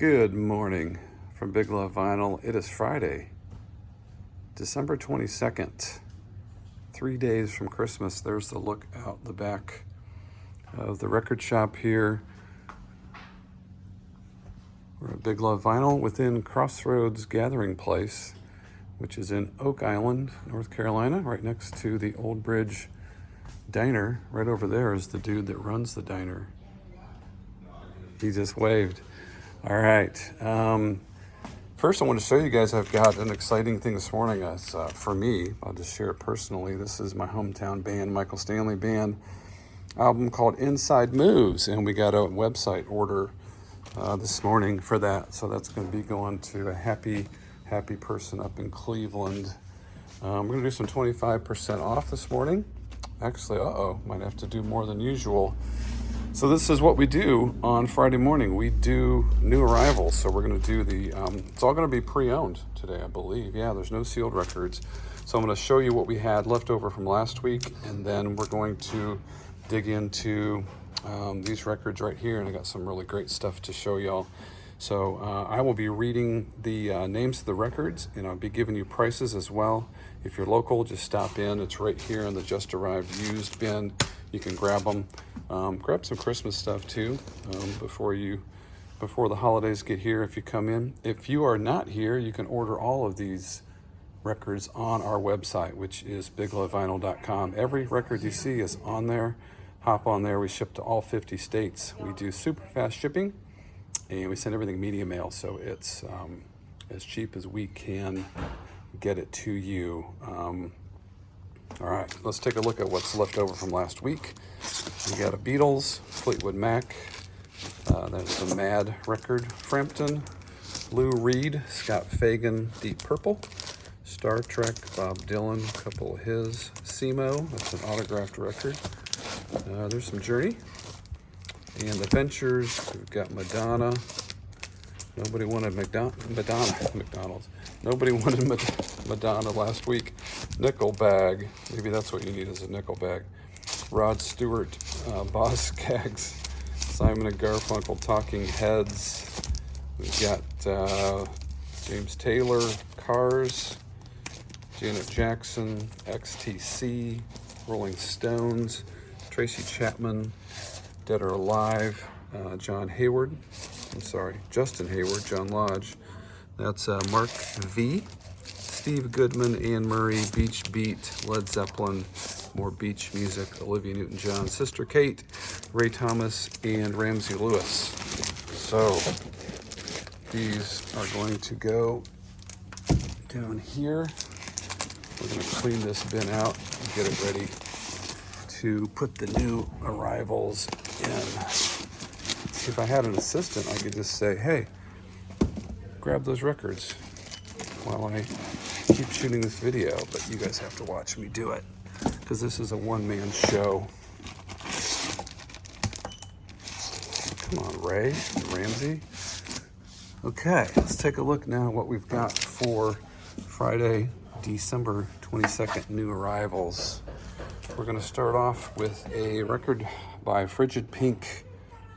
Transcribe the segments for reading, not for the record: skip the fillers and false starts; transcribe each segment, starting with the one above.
Good morning from Big Love Vinyl. It is Friday, December 22nd, 3 days from Christmas. There's the look out the back of the record shop here. We're at Big Love Vinyl within Crossroads Gathering Place, which is in Oak Island, North Carolina, right next to the Old Bridge Diner. Right over there is the dude that runs the diner. He just waved. All right. First, I want to show you guys I've got an exciting thing this morning. For me, I'll just share it personally. This is my hometown band, Michael Stanley Band, album called Inside Moves, and we got a website order this morning for that. So that's going to be going to a happy person up in Cleveland. We're going to do some 25% off this morning. Actually, might have to do more than usual. So this is what we do on Friday morning. We do new arrivals. So we're going to do it's all going to be pre-owned today, I believe. Yeah, there's no sealed records. So I'm going to show you what we had left over from last week, and then we're going to dig into these records right here, and I got some really great stuff to show y'all. So I will be reading the names of the records, and I'll be giving you prices as well. If you're local, just stop in. It's right here in the Just Arrived Used bin. You can grab them. Grab some Christmas stuff too before the holidays get here if you come in. If you are not here, you can order all of these records on our website, which is biglovevinyl.com. Every record you see is on there. Hop on there. We ship to all 50 states. We do super fast shipping, and we send everything media mail, so it's as cheap as we can get it to you. All right, let's take a look at what's left over from last week. We got a Beatles, Fleetwood Mac, that's the Mad record, Frampton, Lou Reed, Scott Fagan, Deep Purple, Star Trek, Bob Dylan, a couple of his, Simo, that's an autographed record. There's some Journey, and the Ventures, we've got Madonna. Nobody wanted McDonald's. Nobody wanted Madonna last week. Nickel Bag, maybe that's what you need is a nickel bag. Rod Stewart, Boz Skaggs, Simon and Garfunkel, Talking Heads. We've got James Taylor, Cars, Janet Jackson, XTC, Rolling Stones, Tracy Chapman, Dead or Alive, Justin Hayward, John Lodge. That's Mark V, Steve Goodman, Anne Murray, Beach Beat, Led Zeppelin, more beach music, Olivia Newton-John, Sister Kate, Ray Thomas, and Ramsey Lewis. So these are going to go down here. We're going to clean this bin out and get it ready to put the new arrivals in. If I had an assistant, I could just say, hey, grab those records while I keep shooting this video, but you guys have to watch me do it because this is a one-man show. Come on, Ray, Ramsey. Okay, let's take a look now at what we've got for Friday, December 22nd, new arrivals. We're going to start off with a record by Frigid Pink.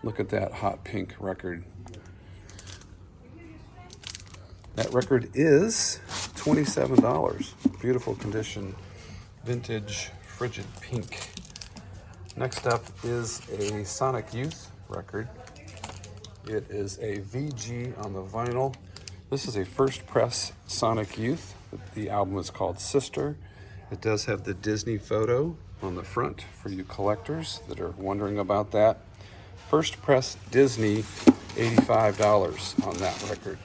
Look at that hot pink record. That record is $27. Beautiful condition, vintage Frigid Pink. Next up is a Sonic Youth record. It is a VG on the vinyl. This is a first press Sonic Youth. The album is called Sister. It does have the Disney photo on the front for you collectors that are wondering about that. First press Disney, $85 on that record.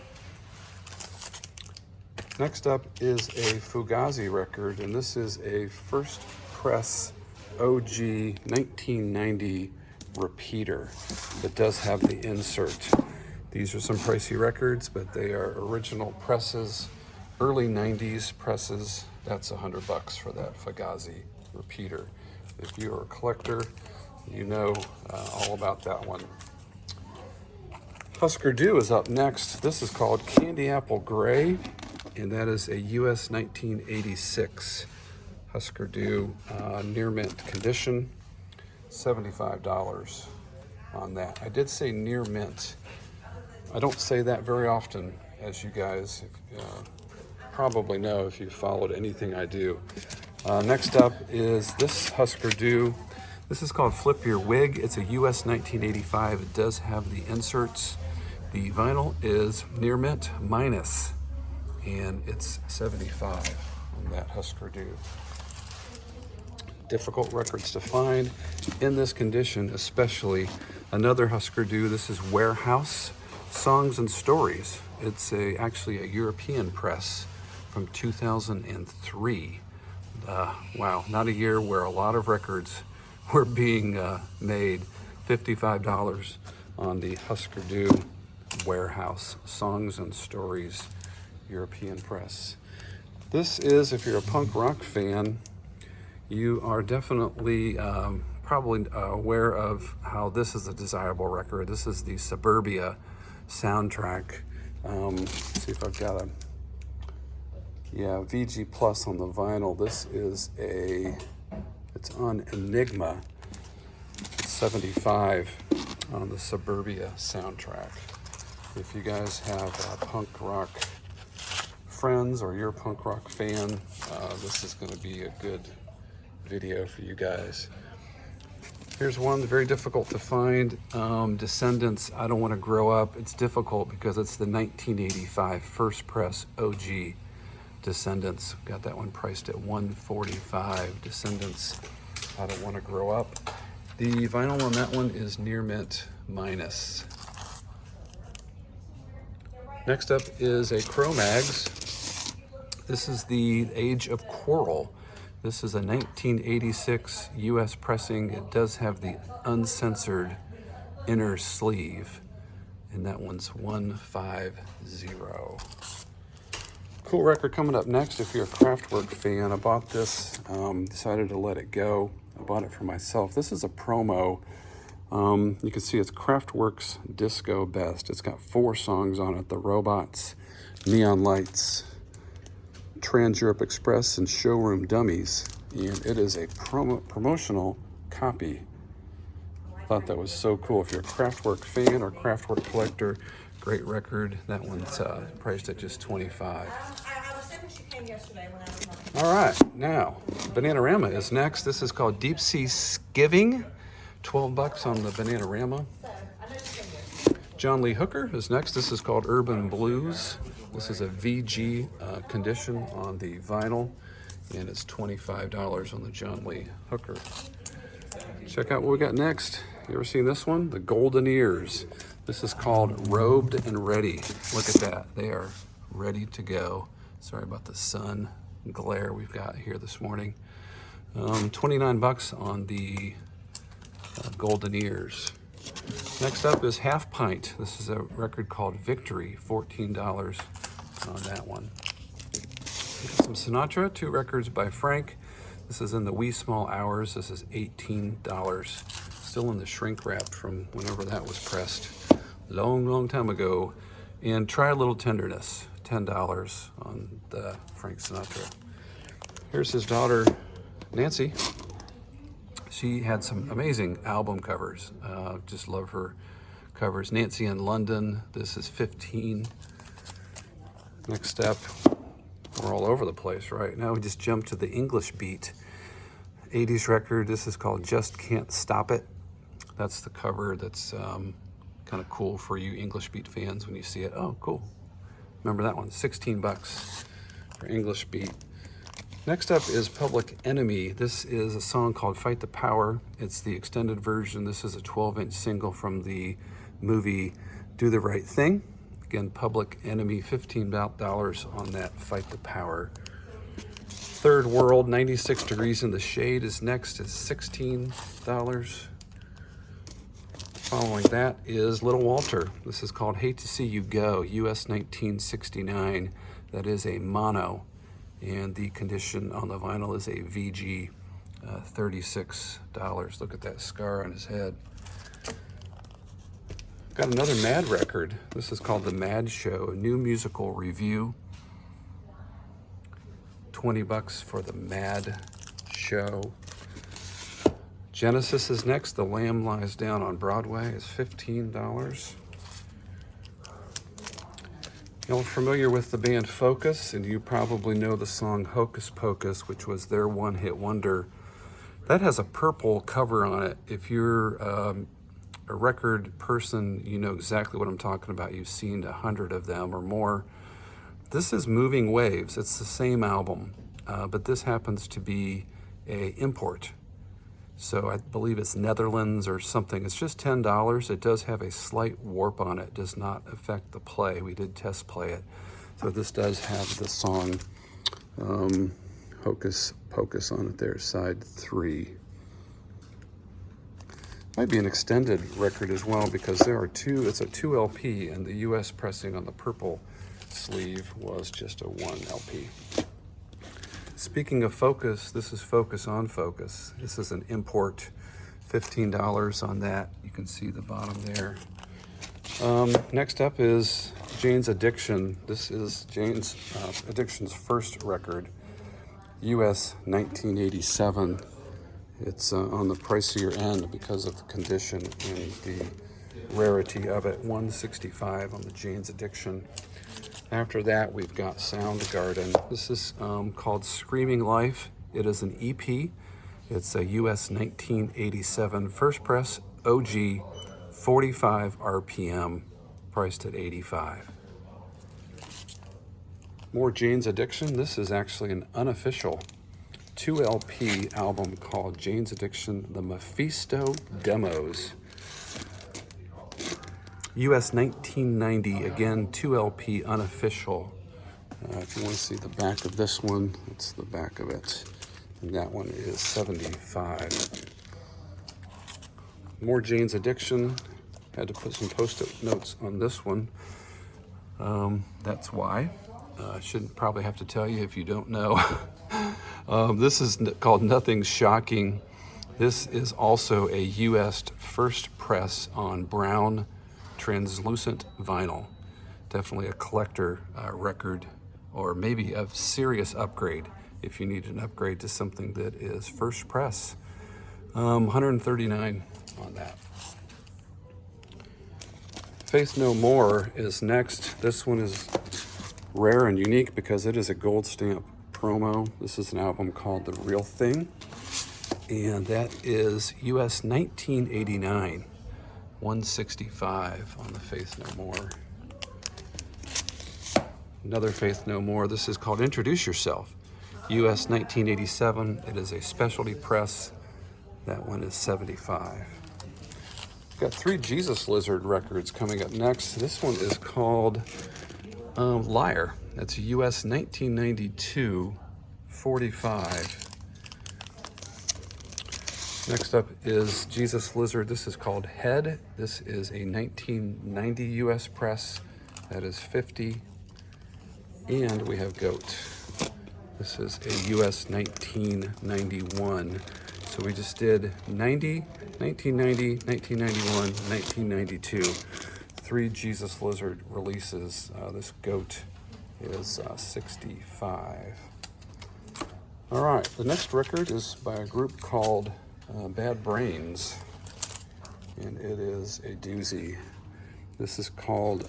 Next up is a Fugazi record, and this is a first press OG 1990 repeater that does have the insert. These are some pricey records, but they are original presses, early 90s presses. That's $100 for that Fugazi repeater. If you're a collector, you know all about that one. Husker Du is up next. This is called Candy Apple Gray, and that is a US 1986 Husker Du near mint condition. $75 on that. I did say near mint. I don't say that very often, as you guys probably know if you've followed anything I do. Next up is this Husker Du. This is called Flip Your Wig. It's a US 1985. It does have the inserts. The vinyl is near mint minus, and it's 75 on that Husker Du. Difficult records to find in this condition, especially. Another Husker Du. This is Warehouse Songs and Stories. It's actually a European press from 2003. Wow, not a year where a lot of records were being made. $55 on the Husker Du Warehouse Songs and Stories European press. This is, if you're a punk rock fan, you are definitely probably aware of how this is a desirable record. This is the Suburbia soundtrack. Let's see if I've got a, yeah, VG Plus on the vinyl. This is it's on Enigma. It's 75 on the Suburbia soundtrack. If you guys have punk rock friends or you're a punk rock fan, this is going to be a good video for you guys. Here's one very difficult to find. Descendants, I Don't Want to Grow Up. It's difficult because it's the 1985 first press OG Descendants. Got that one priced at $145. Descendants, I Don't Want to Grow Up. The vinyl on that one is near mint minus. Next up is a Cro-Mags. This is the Age of Quarrel. This is a 1986 US pressing. It does have the uncensored inner sleeve, and that one's $150. Cool record coming up next. If you're a Kraftwerk fan, I bought this, decided to let it go. I bought it for myself. This is a promo. You can see it's Kraftwerk's Disco Best. It's got 4 songs on it: The Robots, Neon Lights, Trans-Europe Express, and Showroom Dummies. And it is a promotional copy. Thought that was so cool. If you're a Kraftwerk fan or Kraftwerk collector, great record. That one's priced at just $25. All right, now Bananarama is next. This is called Deep Sea Skiving. $12 on the Bananarama. John Lee Hooker is next. This is called Urban Blues. This is a VG condition on the vinyl, and it's $25 on the John Lee Hooker. Check out what we got next. You ever seen this one? The Golden Ears. This is called Robed and Ready. Look at that. They are ready to go. Sorry about the sun glare we've got here this morning. $29 on the Golden Ears. Next up is Half Pint. This is a record called Victory, $14 on that one. Some Sinatra, 2 records by Frank. This is in the Wee Small Hours. This is $18. Still in the shrink wrap from whenever that was pressed. Long time ago. And Try a Little Tenderness, $10 on the Frank Sinatra. Here's his daughter, Nancy. She had some amazing album covers. Just love her covers. Nancy in London. This is $15. Next up, we're all over the place right now. We just jumped to the English Beat 80s record. This is called Just Can't Stop It. That's the cover. That's kind of cool for you English Beat fans when you see it. Oh, cool. Remember that one? $16 for English Beat. Next up is Public Enemy. This is a song called Fight the Power. It's the extended version. This is a 12-inch single from the movie Do the Right Thing. Again, Public Enemy, $15 on that Fight the Power. Third World, 96 Degrees in the Shade is next, is $16. Following that is Little Walter. This is called Hate to See You Go, US 1969. That is a mono. And the condition on the vinyl is a VG, $36. Look at that scar on his head. Got another Mad record. This is called The Mad Show, a new musical review. $20 for The Mad Show. Genesis is next. The Lamb Lies Down on Broadway is $15. You're familiar with the band Focus, and you probably know the song Hocus Pocus, which was their one-hit wonder. That has a purple cover on it. If you're a record person, you know exactly what I'm talking about. You've seen 100 of them or more. This is Moving Waves. It's the same album, but this happens to be a import. So I believe it's Netherlands or something. It's just $10. It does have a slight warp on it. It does not affect the play. We did test play it. So this does have the song Hocus Pocus on it there, side 3. Might be an extended record as well, because there are two. It's a 2 LP, and the US pressing on the purple sleeve was just a 1 LP. Speaking of Focus, this is Focus on Focus. This is an import, $15 on that. You can see the bottom there. Next up is Jane's Addiction. This is Jane's Addiction's first record, US 1987. It's on the pricier end because of the condition and the rarity of it. $165 on the Jane's Addiction. After that, we've got Soundgarden. This is called Screaming Life. It is an EP. It's a US 1987 first press OG, 45 RPM, priced at $85. More Jane's Addiction. This is actually an unofficial 2 LP album called Jane's Addiction, The Mephisto Demos. US 1990, again, 2 LP unofficial. If you want to see the back of this one, it's the back of it. And that one is $75. More Jane's Addiction. Had to put some post-it notes on this one. That's why. Shouldn't probably have to tell you if you don't know. This is called Nothing Shocking. This is also a US first press on brown translucent vinyl. Definitely a collector record, or maybe a serious upgrade if you need an upgrade to something that is first press. $139 on that. Faith No More is next. This one is rare and unique because it is a gold stamp promo. This is an album called The Real Thing, and that is US 1989. $165 on the Faith No More. Another Faith No More. This is called Introduce Yourself. US 1987. It is a specialty press. That one is $75. Got 3 Jesus Lizard records coming up next. This one is called Liar. That's US 1992, $45. Next up is Jesus Lizard. This is called Head. This is a 1990 US press. That is $50. And we have Goat. This is a US 1991. So we just did 1990, 1991, 1992. 3 Jesus Lizard releases. This Goat is $65. All right, the next record is by a group called Bad Brains, and it is a doozy. This is called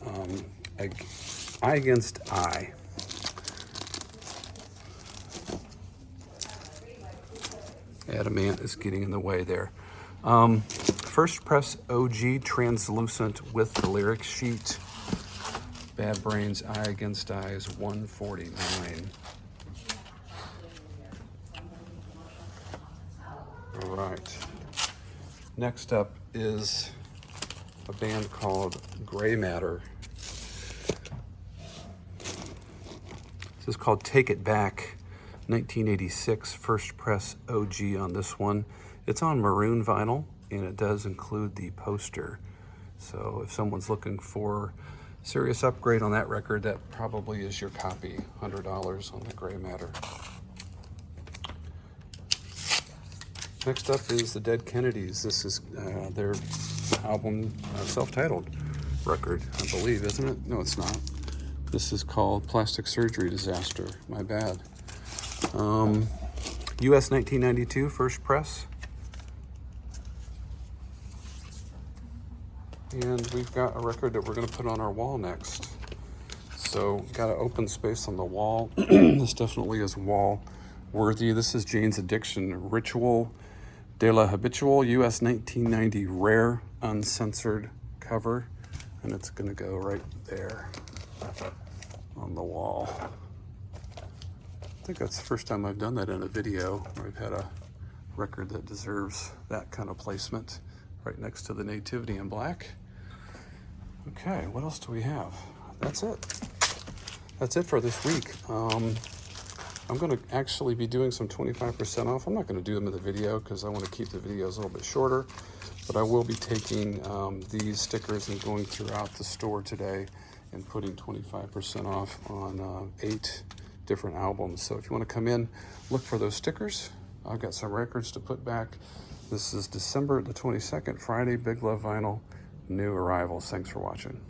Eye Against Eye. Adamant is getting in the way there. First press OG translucent with the lyric sheet. Bad Brains Eye Against Eye is $149. All right. Next up is a band called Gray Matter. This is called Take It Back, 1986 first press OG on this one. It's on maroon vinyl, and it does include the poster. So if someone's looking for serious upgrade on that record, that probably is your copy. $100 on the Gray Matter. Next up is the Dead Kennedys. This is their album, self-titled record, I believe, isn't it? No, it's not. This is called Plastic Surgery Disaster. My bad. US 1992, first press. And we've got a record that we're going to put on our wall next. So got an open space on the wall. This definitely is wall worthy. This is Jane's Addiction Ritual de la Habitual US 1990 rare uncensored cover. And it's gonna go right there on the wall. I think that's the first time I've done that in a video, where I've had a record that deserves that kind of placement right next to the Nativity in Black. Okay, what else do we have? That's it. That's it for this week. I'm going to actually be doing some 25% off. I'm not going to do them in the video because I want to keep the videos a little bit shorter, but I will be taking these stickers and going throughout the store today and putting 25% off on 8 different albums. So if you want to come in, look for those stickers. I've got some records to put back. This is December the 22nd, Friday, Big Love Vinyl, new arrivals. Thanks for watching.